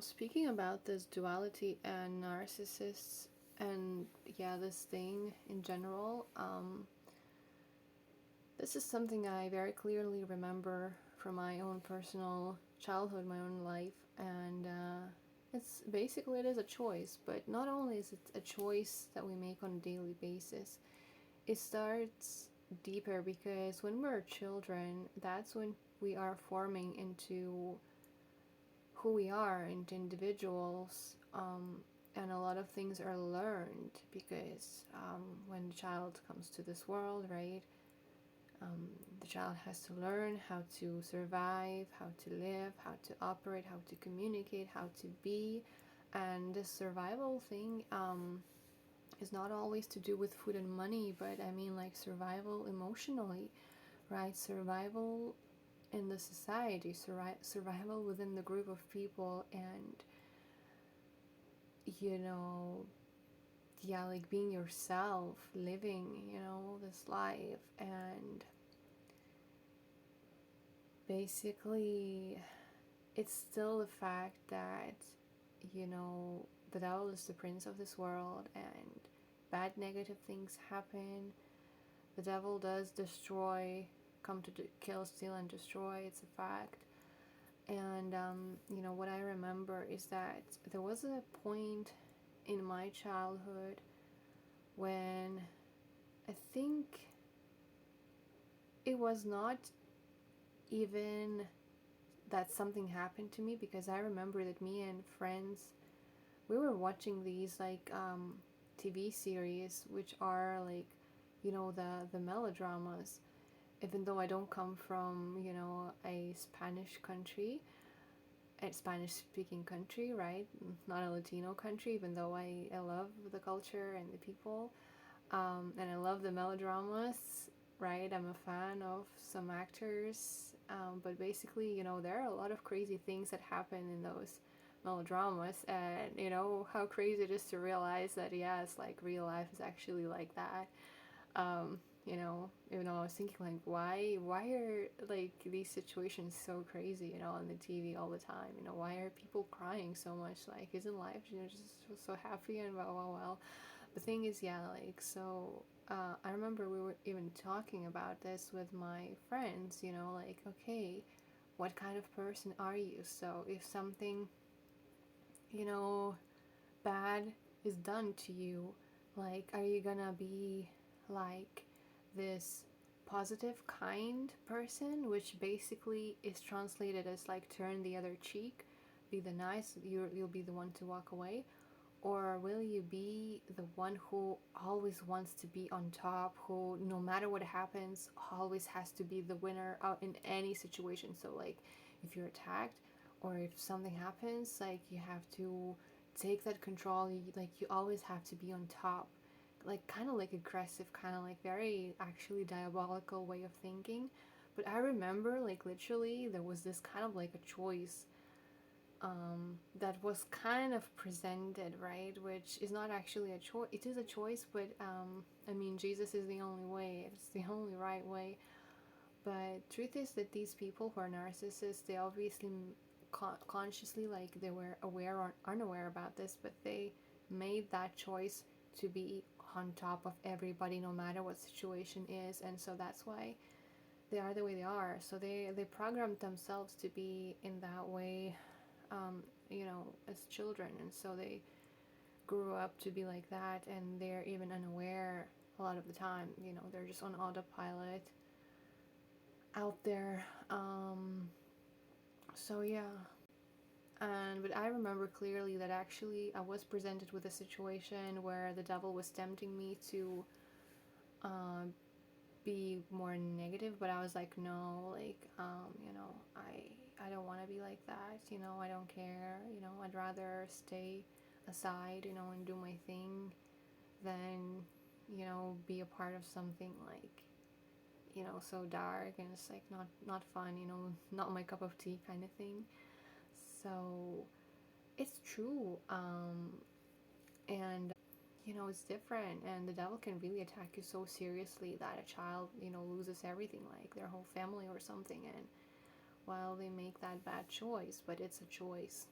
Speaking about this duality and narcissists and yeah, this thing in general, this is something I very clearly remember from my own personal childhood, my own life, and it's basically it is a choice, but not only is it a choice that we make on a daily basis, it starts deeper because when we're children, that's when we are forming into who we are, into individuals, and a lot of things are learned because when the child comes to this world, right, the child has to learn how to survive, how to live, how to operate, how to communicate, how to be. And this survival thing is not always to do with food and money, but I mean, like, survival emotionally, right? Survival in the society, survival within the group of people, and, you know, yeah, like being yourself, living, this life. And basically, it's still the fact that, the devil is the prince of this world and bad negative things happen. The devil does destroy, come to kill, steal, and destroy. It's a fact. And, what I remember is that there was a point in my childhood when I think it was not even that something happened to me, because I remember that me and friends, we were watching these like TV series which are like, the melodramas. Even though I don't come from, a Spanish country, a Spanish speaking country, right? Not a Latino country, even though I love the culture and the people. And I love the melodramas, right? I'm a fan of some actors, but basically, there are a lot of crazy things that happen in those melodramas, and how crazy it is to realize that, yes, like real life is actually like that. Even though I was thinking, like, why are like these situations so crazy, on the TV all the time? Why are people crying so much? Like, isn't life, just so happy and well. The thing is, yeah, like, so I remember we were even talking about this with my friends, like, okay, what kind of person are you? So if something, you know, bad is done to you, like, are you gonna be like this positive, kind person, which basically is translated as like turn the other cheek, be the nice, you'll be the one to walk away? Or will you be the one who always wants to be on top, who no matter what happens always has to be the winner in any situation? So like if you're attacked or if something happens, like you have to take that control, you always have to be on top. Like kind of like aggressive, kind of like very actually diabolical way of thinking. But I remember like literally there was this kind of like a choice that was kind of presented, right? Which is not actually a choice. It is a choice, but I mean, Jesus is the only way. It's the only right way. But truth is that these people who are narcissists, they obviously consciously, like they were aware or unaware about this, but they made that choice to be on top of everybody, no matter what situation is, and so that's why they are the way they are. So they programmed themselves to be in that way, as children, and so they grew up to be like that, and they're even unaware a lot of the time. They're just on autopilot out there. So yeah, and but I remember clearly that actually I was presented with a situation where the devil was tempting me to uh, be more negative, but I was like, no, like, I don't want to be like that, I don't care, I'd rather stay aside, and do my thing than, be a part of something like, so dark, and it's like not fun, not my cup of tea kind of thing. So it's true, and it's different, and the devil can really attack you so seriously that a child, loses everything, like their whole family or something, and while they make that bad choice, but it's a choice.